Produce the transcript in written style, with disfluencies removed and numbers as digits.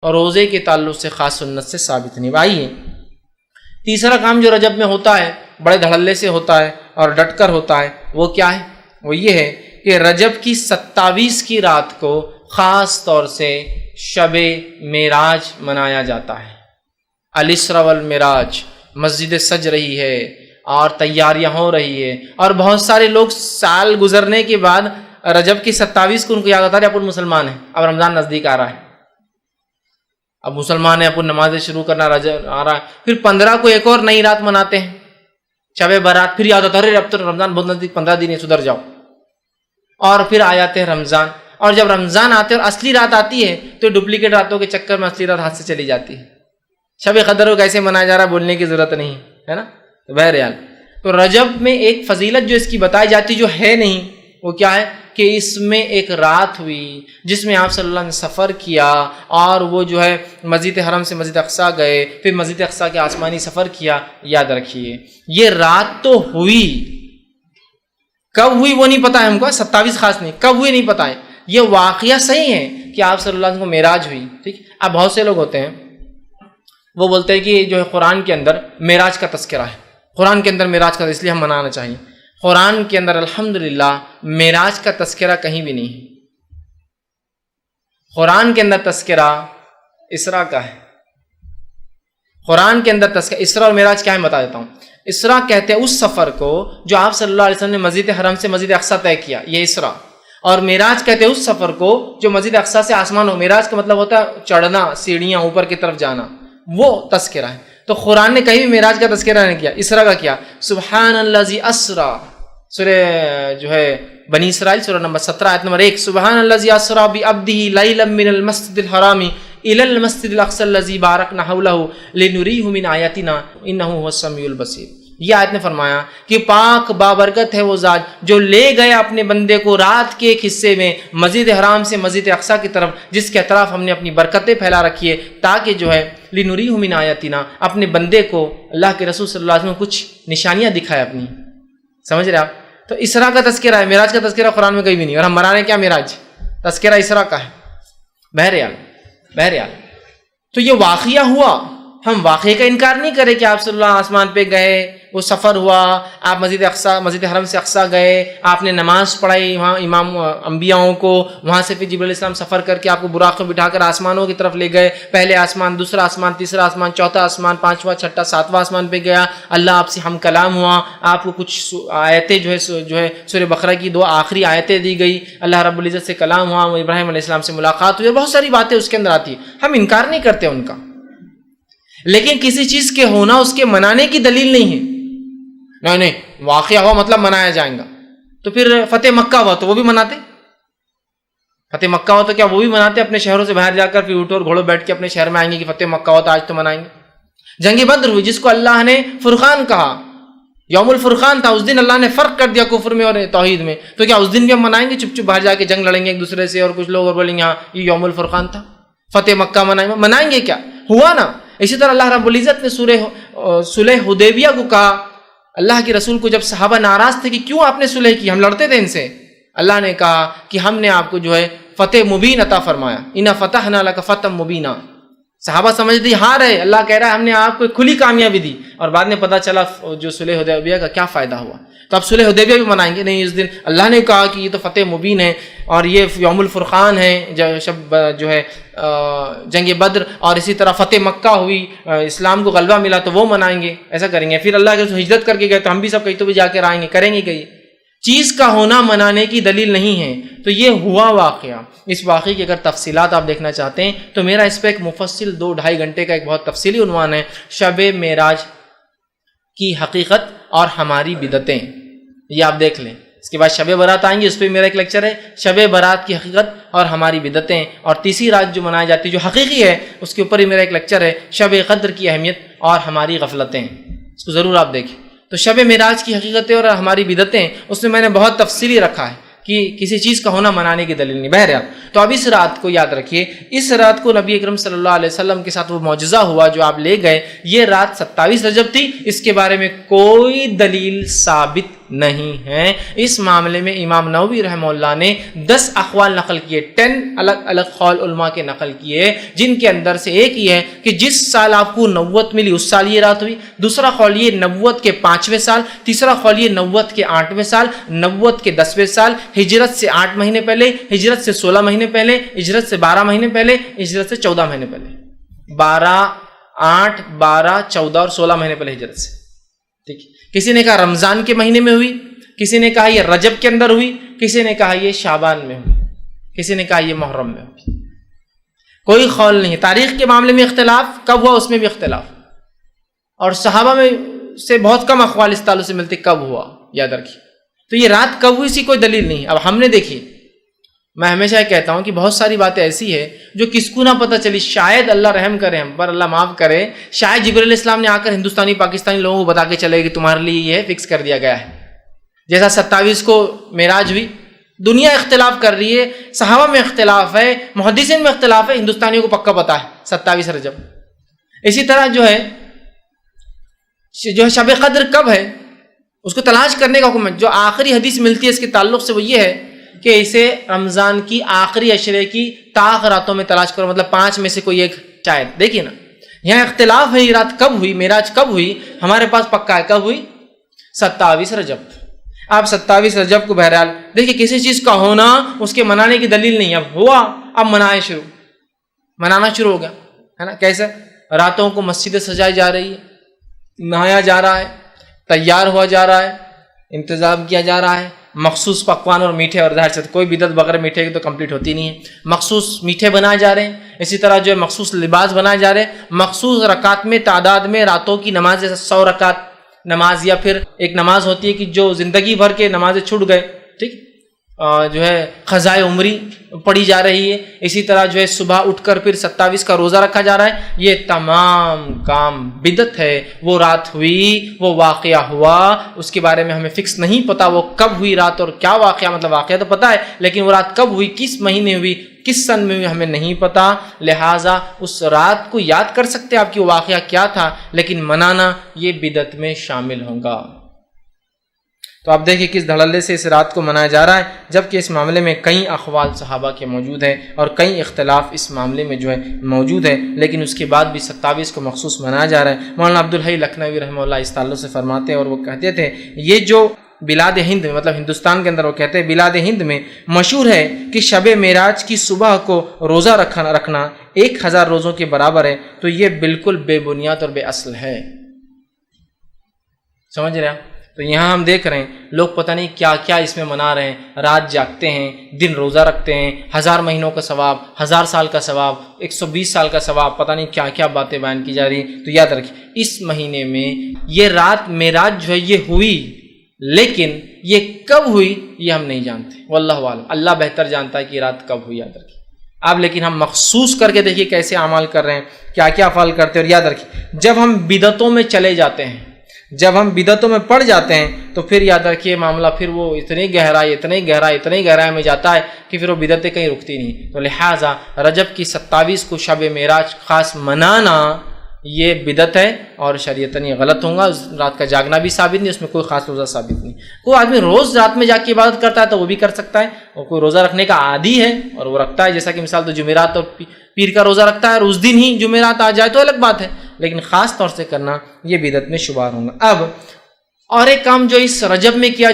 اور روزے کے تعلق سے خاص سنت سے ثابت نہیں۔ آئیے تیسرا کام جو رجب میں ہوتا ہے، بڑے دھڑلے سے ہوتا ہے اور ڈٹ کر ہوتا ہے، وہ کیا ہے؟ وہ یہ ہے کہ رجب کی 27 کی رات کو خاص طور سے شب معراج منایا جاتا ہے۔ الاسراء والمعراج، مسجد سج رہی ہے اور تیاریاں ہو رہی ہے، اور بہت سارے لوگ سال گزرنے کے بعد رجب کی 27 کو ان کو یاد آتا ہے اپن مسلمان ہیں، اب رمضان نزدیک آ رہا ہے، اب مسلمان ہیں، اپن نمازیں شروع کرنا رجب آ رہا ہے، پھر 15 کو ایک اور نئی رات مناتے ہیں شب برات، پھر یاد آتا ہے اب تو رمضان بہت نزدیک، 15 دن ہے، سدھر جاؤ، اور پھر آ جاتے ہیں رمضان، اور جب رمضان آتے اور اصلی رات آتی ہے تو ڈپلیکیٹ راتوں کے چکر میں اصلی رات ہاتھ سے چلی جاتی ہے۔ شب قدر کو کیسے منایا جا رہا ہے بولنے کی ضرورت نہیں ہے نا۔ بہرحال تو رجب میں ایک فضیلت جو اس کی بتائی جاتی جو ہے نہیں، وہ کیا ہے کہ اس میں ایک رات ہوئی جس میں آپ صلی اللہ علیہ وسلم نے سفر کیا، اور وہ جو ہے مسجد حرم سے مسجد اقصیٰ گئے، پھر مسجد اقصیٰ کے آسمانی سفر کیا۔ یاد رکھیے یہ رات تو ہوئی، کب ہوئی وہ نہیں پتا ہے ہم کو، 27 خاص نہیں، کب ہوئی نہیں پتا ہے، یہ واقعہ صحیح ہے کہ آپ صلی اللہ علیہ وسلم کو معراج ہوئی، ٹھیک۔ اب بہت سے لوگ ہوتے ہیں وہ بولتے ہیں کہ جو ہے قرآن کے اندر معراج کا تذکرہ ہے، قرآن کے اندر معراج کا، اس لیے ہم منانا چاہیے۔ قرآن کے اندر الحمدللہ معراج کا تذکرہ کہیں بھی نہیں ہے۔ قرآن کے اندر تذکرہ اسراء کا ہے، قرآن کے اندر تذکرہ اسراء اور معراج کیا ہے بتا دیتا ہوں۔ اسراء کہتے ہیں اس سفر کو جو آپ صلی اللہ علیہ وسلم نے مسجد حرم سے مسجد اقصیٰ طے کیا، یہ اسراء، اور معراج کہتے ہیں اس سفر کو جو مسجد اقصیٰ سے آسمان ہو۔ معراج کا مطلب ہوتا ہے چڑھنا، سیڑھیاں اوپر کی طرف جانا، وہ تذکرہ ہے۔ تو قرآن نے کہیں بھی معراج کا تذکرہ نہیں کیا، اسراء کا کیا۔ سبحان الذی اسریٰ، سورہ جو ہے بنی اسرائیل سورہ نمبر 17 آیت نمبر 1، سبحان الذی اسریٰ بعبدہ لیلا من المسجد الحرام الی المسجد الاقصی الذی بارکنا حولہ لنریہ من آیاتنا انہ هو السمیع البصیر۔ یہ آیت نے فرمایا کہ پاک بابرکت ہے وہ ذات جو لے گئے اپنے بندے کو رات کے ایک حصے میں مسجد حرام سے مسجد اقصیٰ کی طرف، جس کے اطراف ہم نے اپنی برکتیں پھیلا رکھی ہے، تاکہ جو ہے لنریہ من آیاتنا، اپنے بندے کو اللہ کے رسول صلی اللہ علیہ وسلم کچھ نشانیاں دکھائے اپنی۔ سمجھ رہے آپ؟ تو اسراء کا تذکرہ ہے، معراج کا تذکرہ قرآن میں کہیں بھی نہیں، اور ہم منا رہے ہیں کیا معراج، تذکرہ اسراء کا ہے۔ بہرحال تو یہ واقعہ ہوا، ہم واقعے کا انکار نہیں کریں کہ آپ صلی اللہ علیہ آسمان پہ گئے، وہ سفر ہوا، آپ مسجد حرم سے اقصیٰ گئے، آپ نے نماز پڑھائی وہاں امام انبیاؤں کو، وہاں سے پھر جبرائیل علیہ السلام سفر کر کے آپ کو براق میں بٹھا کر آسمانوں کی طرف لے گئے، پہلے آسمان، دوسرا آسمان، تیسرا آسمان، چوتھا آسمان، پانچواں، چھٹا، ساتواں آسمان پہ گیا، اللہ آپ سے ہم کلام ہوا، آپ کو کچھ آیتیں جو ہے سورہ بقرہ کی 2 آخری آیتیں دی گئی، اللہ رب العزت سے کلام ہوا، ابراہیم علیہ السلام سے ملاقات ہوئی، بہت ساری باتیں اس کے اندر آتی ہیں، ہم انکار نہیں کرتے ان کا، لیکن کسی چیز کے ہونا اس کے منانے کی دلیل نہیں ہے۔ نہیں واقعہ ہوا مطلب منایا جائیں گا، تو پھر فتح مکہ ہوا تو وہ بھی مناتے، فتح مکہ ہوا تو کیا وہ بھی مناتے، اپنے شہروں سے باہر جا کر پھر اونٹ اور گھوڑوں بیٹھ کے اپنے شہر میں آئیں گے کہ فتح مکہ ہوا تو آج تو منائیں گے۔ جنگ بدر ہوئی جس کو اللہ نے فرقان کہا، یوم الفرقان تھا، اس دن اللہ نے فرق کر دیا کفر میں اور توحید میں، تو کیا اس دن بھی ہم منائیں گے، چپ چپ باہر جا کے جنگ لڑیں گے ایک دوسرے سے، اور کچھ لوگ اور بولیں گے ہاں یہ یوم الفرقان تھا، فتح مکہ منائیں گے کیا؟ ہوا نا۔ اسی طرح اللہ رب العزت نے صلح حدیبیہ کو کہا، اللہ کے رسول کو جب صحابہ ناراض تھے کہ کیوں آپ نے صلح کی، ہم لڑتے تھے ان سے، اللہ نے کہا کہ ہم نے آپ کو جو ہے فتح مبین عطا فرمایا، انا فتحنا لک فتحا مبینا۔ صحابہ سمجھتے ہار ہے، اللہ کہہ رہا ہے ہم نے آپ کو کھلی کامیابی دی، اور بعد میں پتہ چلا جو صلح حدیبیہ کا کیا فائدہ ہوا۔ تو اب صلح حدیبیہ بھی منائیں گے نہیں، اس دن اللہ نے کہا کہ یہ تو فتح مبین ہے، اور یہ یوم الفرقان ہے، شب جو ہے جنگ بدر، اور اسی طرح فتح مکہ ہوئی، اسلام کو غلبہ ملا تو وہ منائیں گے، ایسا کریں گے۔ پھر اللہ کے ہجرت کر کے گئے تو ہم بھی سب کہیں تو بھی جا کے آئیں گے، کریں گے کہیں، چیز کا ہونا منانے کی دلیل نہیں ہے۔ تو یہ ہوا واقعہ، اس واقعے کی اگر تفصیلات آپ دیکھنا چاہتے ہیں تو میرا اس پہ ایک مفصل 2-2.5 گھنٹے کا ایک بہت تفصیلی عنوان ہے، شب معراج کی حقیقت اور ہماری بدعتیں، یہ آپ دیکھ لیں۔ اس کے بعد شب برات آئیں گے، اس پہ میرا ایک لیکچر ہے، شب برات کی حقیقت اور ہماری بدعتیں، اور تیسری رات جو منائی جاتی ہے جو حقیقی ہے اس کے اوپر ہی میرا ایک لیکچر ہے، شب قدر کی اہمیت اور ہماری غفلتیں، اس کو ضرور آپ دیکھیں۔ تو شب معراج کی حقیقتیں اور ہماری بدعتیں، اس میں نے بہت تفصیلی رکھا ہے کہ کسی چیز کا ہونا منانے کی دلیل نہیں۔ بہرحال تو اب اس رات کو یاد رکھیے، اس رات کو نبی اکرم صلی اللہ علیہ وسلم کے ساتھ وہ معجزہ ہوا جو آپ لے گئے، یہ رات 27 رجب تھی، اس کے بارے میں کوئی دلیل ثابت نہیں ہیں۔ اس معاملے میں امام نووی رحمہ اللہ نے 10 اقوال نقل کیے، 10 الگ الگ قول علماء کے نقل کیے، جن کے اندر سے ایک یہ ہے کہ جس سال آپ کو نبوت ملی اس سال یہ رات ہوئی، دوسرا قول یہ نبوت کے 5ویں سال، تیسرا قول یہ نبوت کے 8ویں سال، نبوت کے 10ویں سال، ہجرت سے 8 مہینے پہلے، ہجرت سے 16 مہینے پہلے، ہجرت سے 12 مہینے پہلے، ہجرت سے 14 مہینے پہلے، 8 12 14 اور 16 مہینے پہلے ہجرت سے، ٹھیک۔ کسی نے کہا رمضان کے مہینے میں ہوئی، کسی نے کہا یہ رجب کے اندر ہوئی، کسی نے کہا یہ شعبان میں ہوئی، کسی نے کہا یہ محرم میں ہوئی، کوئی قول نہیں۔ تاریخ کے معاملے میں اختلاف، کب ہوا اس میں بھی اختلاف، اور صحابہ میں سے بہت کم اقوال اس تعلق سے ملتے کب ہوا، یاد رکھیے۔ تو یہ رات کب ہوئی اسی کوئی دلیل نہیں۔ اب ہم نے دیکھی، میں ہمیشہ کہتا ہوں کہ بہت ساری باتیں ایسی ہے جو کس کو نہ پتہ چلی، شاید اللہ رحم کرے ہم پر، اللہ معاف کرے، شاید جبرائیل علیہ السلام نے آ کر ہندوستانی پاکستانی لوگوں کو بتا کے چلے کہ تمہارے لیے یہ فکس کر دیا گیا ہے۔ جیسا 27 کو معراج ہوئی، دنیا اختلاف کر رہی ہے، صحابہ میں اختلاف ہے، محدثین میں اختلاف ہے، ہندوستانیوں کو پکا پتہ ہے 27 رجب۔ اسی طرح جو ہے شب قدر کب ہے اس کو تلاش کرنے کا حکم ہے۔ جو آخری حدیث ملتی ہے اس کے تعلق سے وہ یہ ہے کہ اسے رمضان کی آخری عشرے کی طاق راتوں میں تلاش کرو، مطلب 5 میں سے کوئی ایک شاید۔ دیکھیے نا، یہاں اختلاف ہے، یہ رات کب ہوئی، معراج کب ہوئی، ہمارے پاس پکا ہے کب ہوئی، 27 رجب۔ آپ 27 رجب کو بہرحال دیکھیے، کسی چیز کا ہونا اس کے منانے کی دلیل نہیں، اب ہوا اب منانا شروع ہو گیا ہے نا۔ کیسے راتوں کو مسجدیں سجائی جا رہی ہے، نہایا جا رہا ہے، تیار ہوا جا رہا ہے، انتظام کیا جا رہا ہے، مخصوص پکوان اور میٹھے، اور ظاہر سے کوئی بدعت بغیر میٹھے کی تو کمپلیٹ ہوتی نہیں ہے، مخصوص میٹھے بنائے جا رہے ہیں، اسی طرح جو ہے مخصوص لباس بنائے جا رہے ہیں، مخصوص رکعت میں تعداد میں راتوں کی نماز، جیسے 100 رکعت نماز، یا پھر ایک نماز ہوتی ہے کہ جو زندگی بھر کے نمازیں چھوٹ گئے، ٹھیک، جو ہے قضائے عمری پڑھی جا رہی ہے۔ اسی طرح جو ہے صبح اٹھ کر پھر 27 کا روزہ رکھا جا رہا ہے۔ یہ تمام کام بدعت ہے۔ وہ رات ہوئی، وہ واقعہ ہوا، اس کے بارے میں ہمیں فکس نہیں پتا وہ کب ہوئی رات اور کیا واقعہ، مطلب واقعہ تو پتا ہے لیکن وہ رات کب ہوئی، کس مہینے ہوئی، کس سن میں ہوئی، ہمیں نہیں پتا۔ لہٰذا اس رات کو یاد کر سکتے آپ کہ وہ واقعہ کیا تھا، لیکن منانا یہ بدعت میں شامل ہوگا۔ تو آپ دیکھیں کس دھڑلے سے اس رات کو منایا جا رہا ہے، جبکہ اس معاملے میں کئی اقوال صحابہ کے موجود ہیں اور کئی اختلاف اس معاملے میں جو ہے موجود ہے، لیکن اس کے بعد بھی 27 کو مخصوص منایا جا رہا ہے۔ مولانا عبدالحی لکھنوی رحمہ اللہ اس تعلق سے فرماتے ہیں، اور وہ کہتے تھے یہ جو بلاد ہند میں، مطلب ہندوستان کے اندر، وہ کہتے ہیں بلاد ہند میں مشہور ہے کہ شب معراج کی صبح کو روزہ رکھنا 1000 روزوں کے برابر ہے، تو یہ بالکل بے بنیاد اور بے اصل ہے۔ سمجھ رہے ہیں؟ تو یہاں ہم دیکھ رہے ہیں لوگ پتہ نہیں کیا کیا اس میں منا رہے ہیں، رات جاگتے ہیں، دن روزہ رکھتے ہیں، 1000 مہینوں کا ثواب، 1000 سال کا ثواب، 120 سال کا ثواب، پتہ نہیں کیا کیا باتیں بیان کی جا رہی ہیں۔ تو یاد رکھیں اس مہینے میں یہ رات معراج جو ہے یہ ہوئی، لیکن یہ کب ہوئی یہ ہم نہیں جانتے، واللہ عالم، اللہ بہتر جانتا ہے کہ یہ رات کب ہوئی۔ یاد رکھیں آپ، لیکن ہم مخصوص کر کے دیکھیے کیسے اعمال کر رہے ہیں، کیا کیا افعال کرتے ہیں۔ اور یاد رکھیں جب ہم بدعتوں میں چلے جاتے ہیں، جب ہم بدعتوں میں پڑ جاتے ہیں تو پھر یاد رکھیے معاملہ پھر وہ اتنی گہرائی میں جاتا ہے کہ پھر وہ بدعتیں کہیں رکتی نہیں۔ تو لہٰذا رجب کی 27 کو شب معراج خاص منانا یہ بدعت ہے اور شریعتاً یہ غلط ہوگا۔ اس رات کا جاگنا بھی ثابت نہیں، اس میں کوئی خاص روزہ ثابت نہیں۔ کوئی آدمی روز رات میں جاگ کے عبادت کرتا ہے تو وہ بھی کر سکتا ہے، اور کوئی روزہ رکھنے کا عادی ہے اور وہ رکھتا ہے، جیسا کہ مثال تو جمعرات اور پیر کا روزہ رکھتا ہے اور اس دن ہی جمعرات آ جائے تو الگ بات ہے، لیکن خاص طور سے کرنا یہ بدعت میں شمار ہوگا۔ اب اور ایک کام جو اس رجب میں کیا